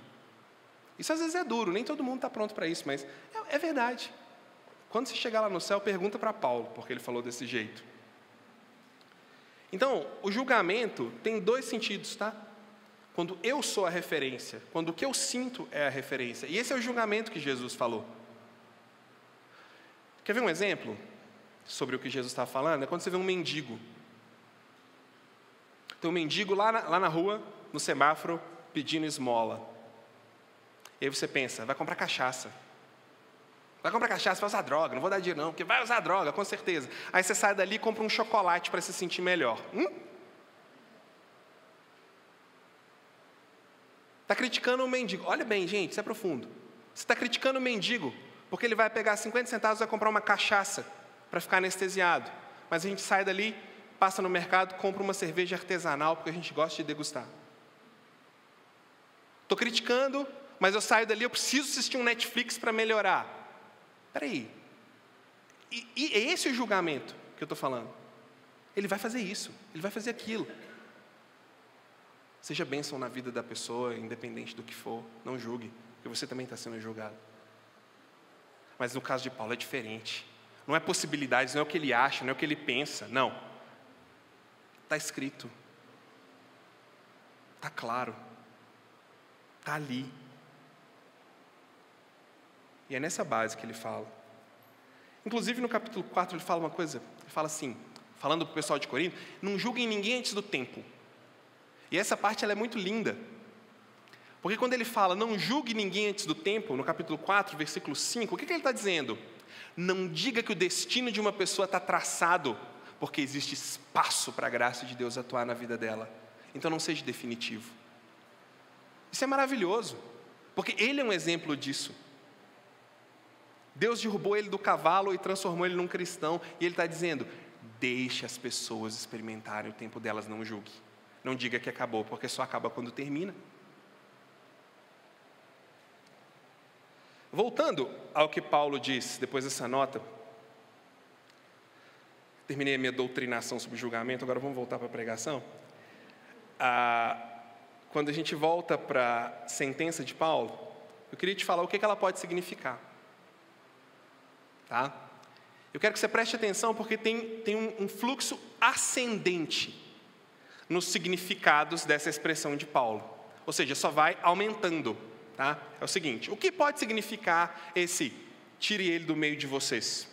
Isso às vezes é duro, nem todo mundo está pronto para isso, mas é verdade. Quando você chegar lá no céu, pergunta para Paulo, porque ele falou desse jeito. Então, o julgamento tem 2 sentidos, tá? Quando eu sou a referência, quando o que eu sinto é a referência. E esse é o julgamento que Jesus falou. Quer ver um exemplo sobre o que Jesus está falando? É quando você vê um mendigo. Tem um mendigo lá na rua, no semáforo, pedindo esmola. E aí você pensa: vai comprar cachaça. Vai comprar cachaça, vai usar droga. Não vou dar dinheiro não, porque vai usar droga, com certeza. Aí você sai dali e compra um chocolate para se sentir melhor. Está criticando o mendigo. Olha bem, gente, isso é profundo. Você está criticando o mendigo porque ele vai pegar 50 centavos e vai comprar uma cachaça para ficar anestesiado. Mas a gente sai dali, passa no mercado, compra uma cerveja artesanal, porque a gente gosta de degustar. Estou criticando, mas eu saio dali, eu preciso assistir um Netflix para melhorar. Espera aí. E é esse o julgamento que eu estou falando. Ele vai fazer isso, ele vai fazer aquilo. Seja bênção na vida da pessoa, independente do que for. Não julgue, porque você também está sendo julgado. Mas no caso de Paulo é diferente. Não é possibilidades, não é o que ele acha, não é o que ele pensa, não. Está escrito. Está claro. Está ali. E é nessa base que ele fala. Inclusive no capítulo 4 ele fala uma coisa. Ele fala assim, falando para o pessoal de Corinto: não julguem ninguém antes do tempo. E essa parte ela é muito linda. Porque quando ele fala, não julgue ninguém antes do tempo, no capítulo 4, versículo 5, o que ele está dizendo? Não diga que o destino de uma pessoa está traçado, porque existe espaço para a graça de Deus atuar na vida dela. Então não seja definitivo. Isso é maravilhoso, porque ele é um exemplo disso. Deus derrubou ele do cavalo e transformou ele num cristão, e ele está dizendo, deixe as pessoas experimentarem o tempo delas, não julgue. Não diga que acabou, porque só acaba quando termina. Voltando ao que Paulo diz, depois dessa nota, terminei a minha doutrinação sobre julgamento, agora vamos voltar para a pregação. Quando a gente volta para a sentença de Paulo, eu queria te falar o que ela pode significar. Tá? Eu quero que você preste atenção, porque tem um fluxo ascendente nos significados dessa expressão de Paulo. Ou seja, só vai aumentando. Tá? É o seguinte, o que pode significar esse tire ele do meio de vocês,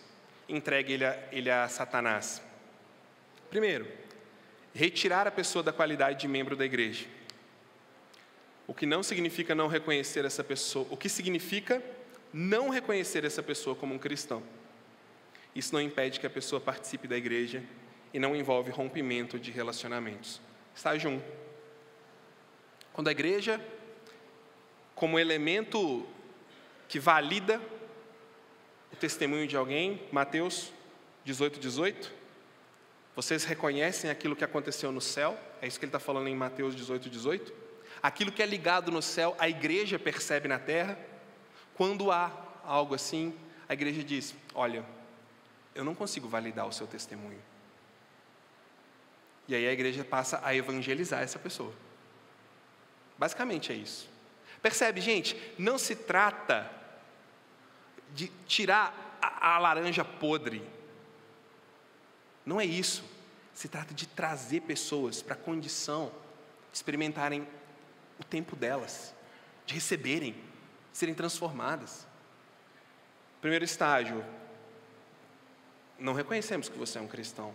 entregue ele a Satanás? Primeiro, retirar a pessoa da qualidade de membro da igreja. O que não significa não reconhecer essa pessoa, o que significa não reconhecer essa pessoa como um cristão. Isso não impede que a pessoa participe da igreja e não envolve rompimento de relacionamentos. Estágio 1. Quando a igreja, como elemento que valida o testemunho de alguém, Mateus 18:18, vocês reconhecem aquilo que aconteceu no céu? É isso que ele está falando em Mateus 18:18. Aquilo que é ligado no céu, a igreja percebe na terra. Quando há algo assim, a igreja diz, olha, eu não consigo validar o seu testemunho. E aí a igreja passa a evangelizar essa pessoa. Basicamente é isso. Percebe, gente? Não se trata de tirar a laranja podre. Não é isso. Se trata de trazer pessoas para a condição de experimentarem o tempo delas, de receberem, serem transformadas. Primeiro estágio, não reconhecemos que você é um cristão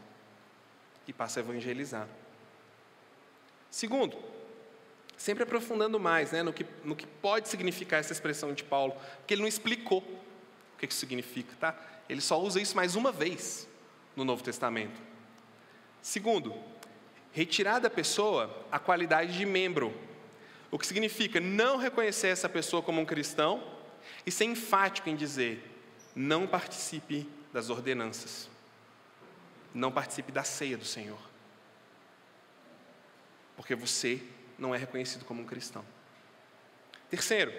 e passa a evangelizar. Segundo, sempre aprofundando mais, no que pode significar essa expressão de Paulo, porque ele não explicou o que isso significa, tá? Ele só usa isso mais uma vez no Novo Testamento. Segundo, retirar da pessoa a qualidade de membro, o que significa não reconhecer essa pessoa como um cristão e ser enfático em dizer, não participe das ordenanças, não participe da ceia do Senhor, porque você não é reconhecido como um cristão. Terceiro,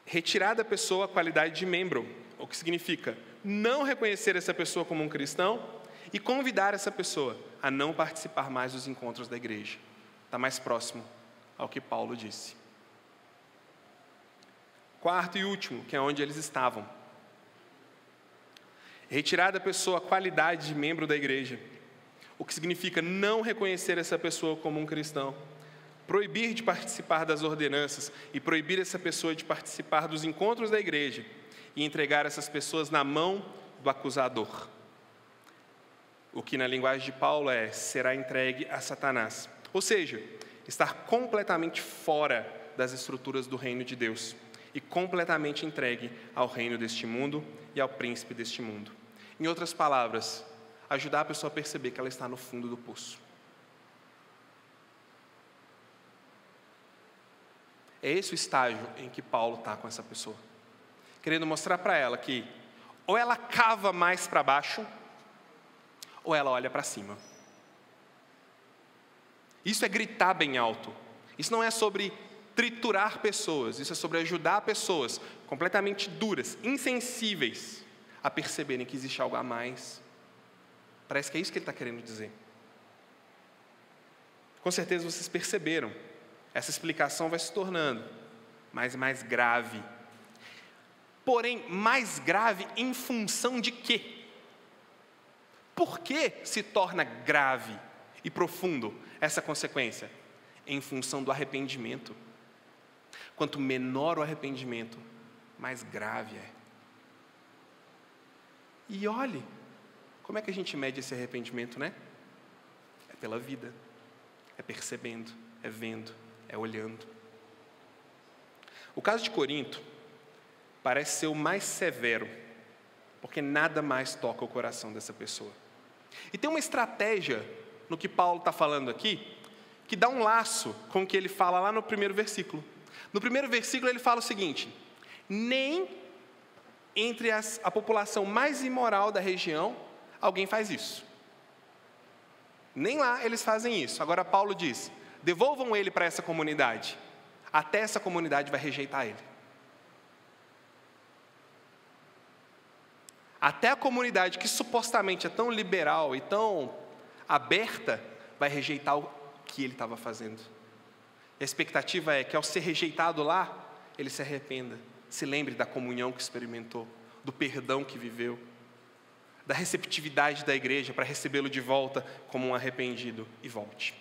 retirar da pessoa a qualidade de membro, o que significa não reconhecer essa pessoa como um cristão e convidar essa pessoa a não participar mais dos encontros da igreja. Está mais próximo ao que Paulo disse. Quarto e último, que é onde eles estavam. Retirar da pessoa a qualidade de membro da igreja, o que significa não reconhecer essa pessoa como um cristão, proibir de participar das ordenanças e proibir essa pessoa de participar dos encontros da igreja e entregar essas pessoas na mão do acusador. O que na linguagem de Paulo será entregue a Satanás. Ou seja, estar completamente fora das estruturas do reino de Deus e completamente entregue ao reino deste mundo e ao príncipe deste mundo. Em outras palavras, ajudar a pessoa a perceber que ela está no fundo do poço. É esse o estágio em que Paulo está com essa pessoa, querendo mostrar para ela que ou ela cava mais para baixo, ou ela olha para cima. Isso é gritar bem alto. Isso não é sobre triturar pessoas, isso é sobre ajudar pessoas completamente duras, insensíveis, a perceberem que existe algo a mais. Parece que é isso que ele está querendo dizer. Com certeza vocês perceberam, essa explicação vai se tornando mais grave. Porém, mais grave em função de quê? Por que se torna grave e profundo essa consequência? Em função do arrependimento. Quanto menor o arrependimento, mais grave é. E olhe, como é que a gente mede esse arrependimento, né? É pela vida, é percebendo, é vendo, é é olhando. O caso de Corinto parece ser o mais severo, porque nada mais toca o coração dessa pessoa. E tem uma estratégia no que Paulo está falando aqui, que dá um laço com o que ele fala lá no primeiro versículo. No primeiro versículo ele fala o seguinte: nem entre a população mais imoral da região alguém faz isso. Nem lá eles fazem isso. Agora Paulo diz: devolvam ele para essa comunidade. Até essa comunidade vai rejeitar ele. Até a comunidade que supostamente é tão liberal e tão aberta, vai rejeitar o que ele estava fazendo. E a expectativa é que ao ser rejeitado lá, ele se arrependa, se lembre da comunhão que experimentou, do perdão que viveu, da receptividade da igreja para recebê-lo de volta como um arrependido e volte.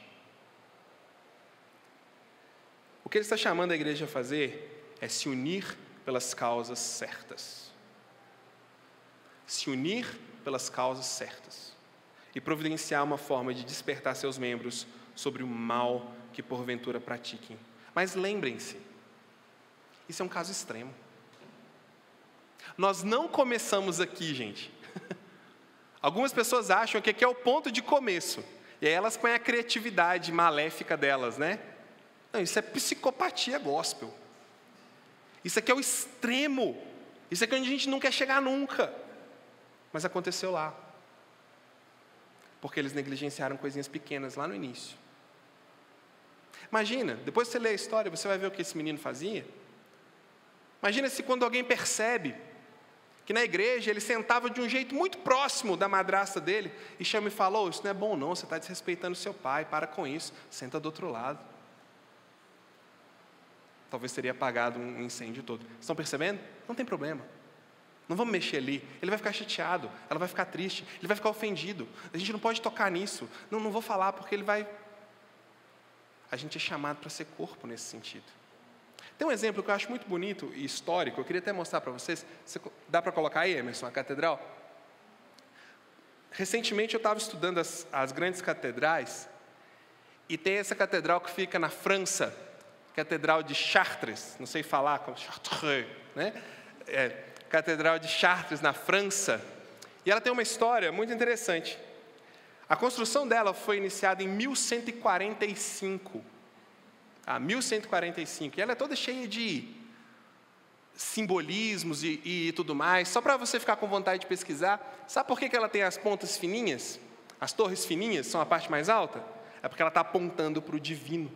O que ele está chamando a igreja a fazer é se unir pelas causas certas. Se unir pelas causas certas. E providenciar uma forma de despertar seus membros sobre o mal que porventura pratiquem. Mas lembrem-se, isso é um caso extremo. Nós não começamos aqui, gente. Algumas pessoas acham que aqui é o ponto de começo. E aí elas põem a criatividade maléfica delas, né? Não, isso é psicopatia gospel. Isso aqui é o extremo. Isso aqui é onde a gente não quer chegar nunca. Mas aconteceu lá. Porque eles negligenciaram coisinhas pequenas lá no início. Imagina, depois que você lê a história, você vai ver o que esse menino fazia. Imagina se quando alguém percebe que na igreja ele sentava de um jeito muito próximo da madrasta dele e chama e fala: oh, isso não é bom não, você está desrespeitando seu pai, para com isso, senta do outro lado. Talvez teria apagado um incêndio todo. Estão percebendo? Não tem problema. Não vamos mexer ali. Ele vai ficar chateado, ela vai ficar triste, ele vai ficar ofendido. A gente não pode tocar nisso. Não vou falar porque ele vai... A gente é chamado para ser corpo nesse sentido. Tem um exemplo que eu acho muito bonito e histórico. Eu queria até mostrar para vocês. Dá para colocar aí, Emerson, a catedral? Recentemente eu estava estudando as grandes catedrais. E tem essa catedral que fica na França. Catedral de Chartres. Não sei falar como Chartres, né? Catedral de Chartres, na França, e ela tem uma história muito interessante. A construção dela foi iniciada em 1145. 1145. E ela é toda cheia de simbolismos e tudo mais. Só para você ficar com vontade de pesquisar, sabe por que ela tem as pontas fininhas? As torres fininhas são a parte mais alta? É porque ela está apontando para o divino.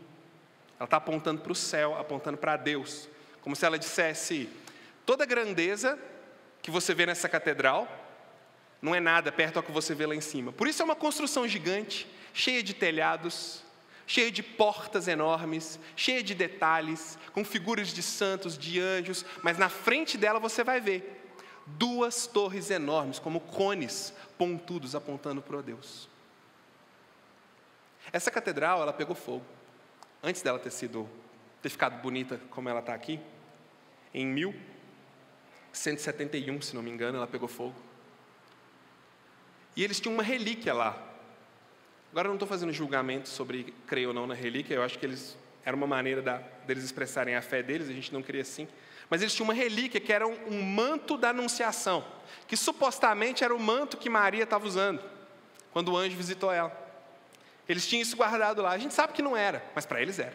Ela está apontando para o céu, apontando para Deus. Como se ela dissesse: toda a grandeza que você vê nessa catedral não é nada perto ao que você vê lá em cima. Por isso é uma construção gigante, cheia de telhados, cheia de portas enormes, cheia de detalhes, com figuras de santos, de anjos, mas na frente dela você vai ver 2 torres enormes, como cones pontudos apontando para Deus. Essa catedral, ela pegou fogo. Antes dela ter ficado bonita como ela está aqui, em 1171, se não me engano, ela pegou fogo. E eles tinham uma relíquia lá. Agora eu não estou fazendo julgamento sobre crer ou não na relíquia, eu acho que era uma maneira deles expressarem a fé deles, a gente não cria assim. Mas eles tinham uma relíquia que era um manto da anunciação, que supostamente era o manto que Maria estava usando, quando o anjo visitou ela. Eles tinham isso guardado lá. A gente sabe que não era, mas para eles era.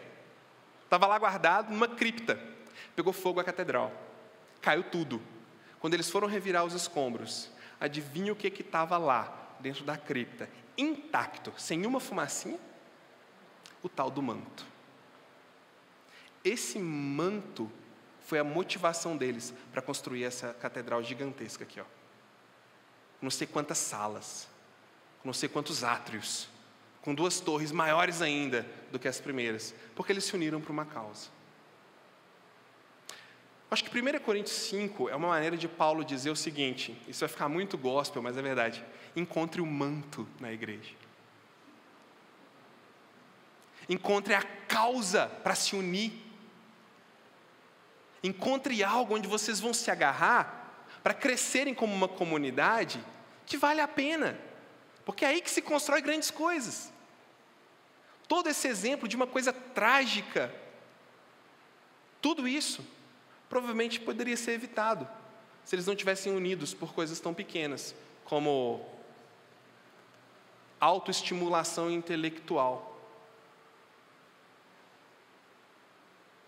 Estava lá guardado numa cripta. Pegou fogo a catedral. Caiu tudo. Quando eles foram revirar os escombros, adivinha o que estava lá, dentro da cripta, intacto, sem uma fumacinha? O tal do manto. Esse manto foi a motivação deles para construir essa catedral gigantesca aqui, ó. Não sei quantas salas, não sei quantos átrios, com 2 torres maiores ainda do que as primeiras, porque eles se uniram para uma causa. Acho que 1 Coríntios 5 é uma maneira de Paulo dizer o seguinte, isso vai ficar muito gospel, mas é verdade: encontre o manto na igreja. Encontre a causa para se unir. Encontre algo onde vocês vão se agarrar para crescerem como uma comunidade que vale a pena, porque é aí que se constrói grandes coisas. Todo esse exemplo de uma coisa trágica Tudo isso provavelmente poderia ser evitado se eles não tivessem unidos por coisas tão pequenas como autoestimulação intelectual.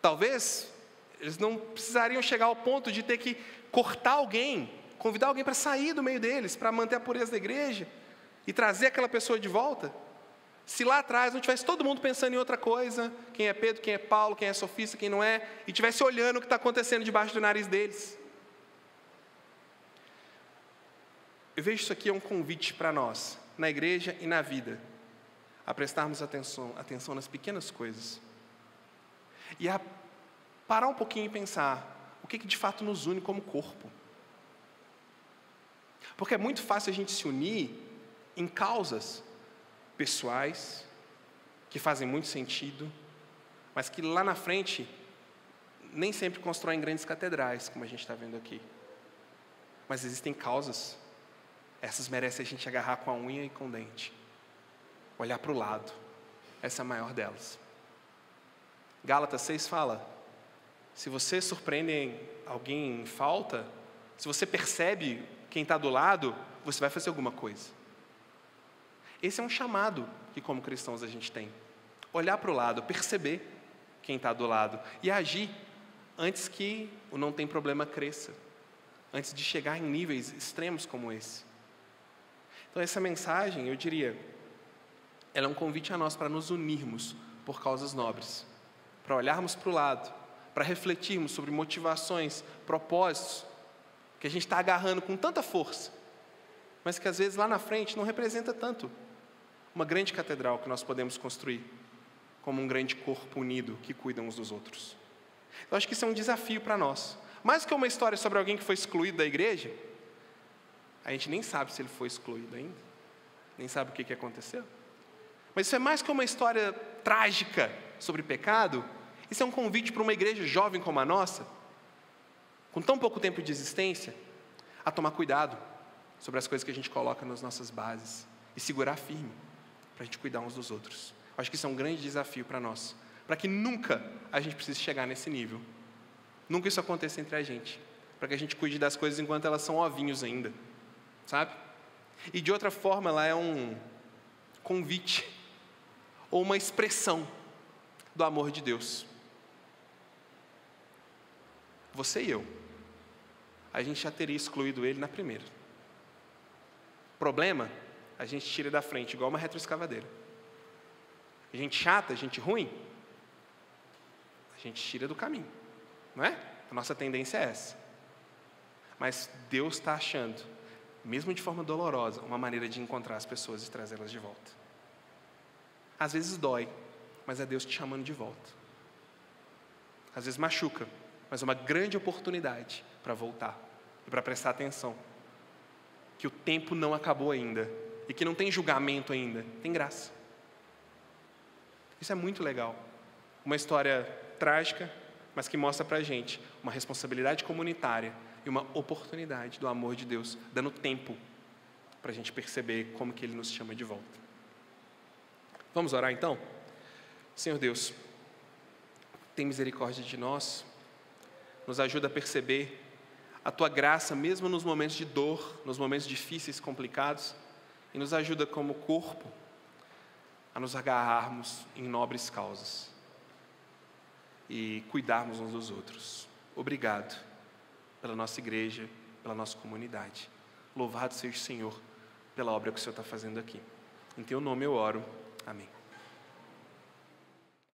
Talvez eles não precisariam chegar ao ponto de ter que cortar alguém, convidar alguém para sair do meio deles, para manter a pureza da igreja e trazer aquela pessoa de volta. Se lá atrás não tivesse todo mundo pensando em outra coisa, quem é Pedro, quem é Paulo, quem é sofista, quem não é, e tivesse olhando o que está acontecendo debaixo do nariz deles. Eu vejo isso aqui é um convite para nós, na igreja e na vida, a prestarmos atenção nas pequenas coisas. E a parar um pouquinho e pensar, o que de fato nos une como corpo? Porque é muito fácil a gente se unir em causas pessoais, que fazem muito sentido, mas que lá na frente, nem sempre constroem grandes catedrais, como a gente está vendo aqui. Mas existem causas, essas merecem a gente agarrar com a unha e com o dente. Olhar para o lado, essa é a maior delas. Gálatas 6 fala, se você surpreende alguém em falta, se você percebe quem está do lado, você vai fazer alguma coisa. Esse é um chamado que como cristãos a gente tem. Olhar para o lado, perceber quem está do lado e agir antes que o não tem problema cresça. Antes de chegar em níveis extremos como esse. Então essa mensagem, eu diria, ela é um convite a nós para nos unirmos por causas nobres. Para olharmos para o lado, para refletirmos sobre motivações, propósitos, que a gente está agarrando com tanta força, mas que às vezes lá na frente não representa tanto uma grande catedral que nós podemos construir, como um grande corpo unido que cuida uns dos outros. Eu acho que isso é um desafio para nós. Mais que uma história sobre alguém que foi excluído da igreja, a gente nem sabe se ele foi excluído ainda, nem sabe o que aconteceu. Mas isso é mais que uma história trágica sobre pecado, isso é um convite para uma igreja jovem como a nossa, com tão pouco tempo de existência, a tomar cuidado sobre as coisas que a gente coloca nas nossas bases e segurar firme para a gente cuidar uns dos outros. Acho que isso é um grande desafio para nós, para que nunca a gente precise chegar nesse nível, nunca isso aconteça entre a gente, para que a gente cuide das coisas enquanto elas são ovinhos ainda, sabe? E de outra forma, ela é um convite ou uma expressão do amor de Deus. Você e eu, a gente já teria excluído ele na primeira. Problema, a gente tira da frente, igual uma retroescavadeira. A gente chata, a gente ruim, a gente tira do caminho, não é? A nossa tendência é essa. Mas Deus está achando, mesmo de forma dolorosa, uma maneira de encontrar as pessoas e trazê-las de volta. Às vezes dói, mas é Deus te chamando de volta. Às vezes machuca, mas é uma grande oportunidade para voltar e para prestar atenção. Que o tempo não acabou ainda e que não tem julgamento ainda, tem graça. Isso é muito legal. Uma história trágica, mas que mostra para a gente uma responsabilidade comunitária e uma oportunidade do amor de Deus, dando tempo para a gente perceber como que Ele nos chama de volta. Vamos orar então? Senhor Deus, tem misericórdia de nós, nos ajuda a perceber a Tua graça, mesmo nos momentos de dor, nos momentos difíceis, complicados, e nos ajuda como corpo a nos agarrarmos em nobres causas e cuidarmos uns dos outros. Obrigado pela nossa igreja, pela nossa comunidade. Louvado seja o Senhor pela obra que o Senhor está fazendo aqui. Em Teu nome eu oro. Amém.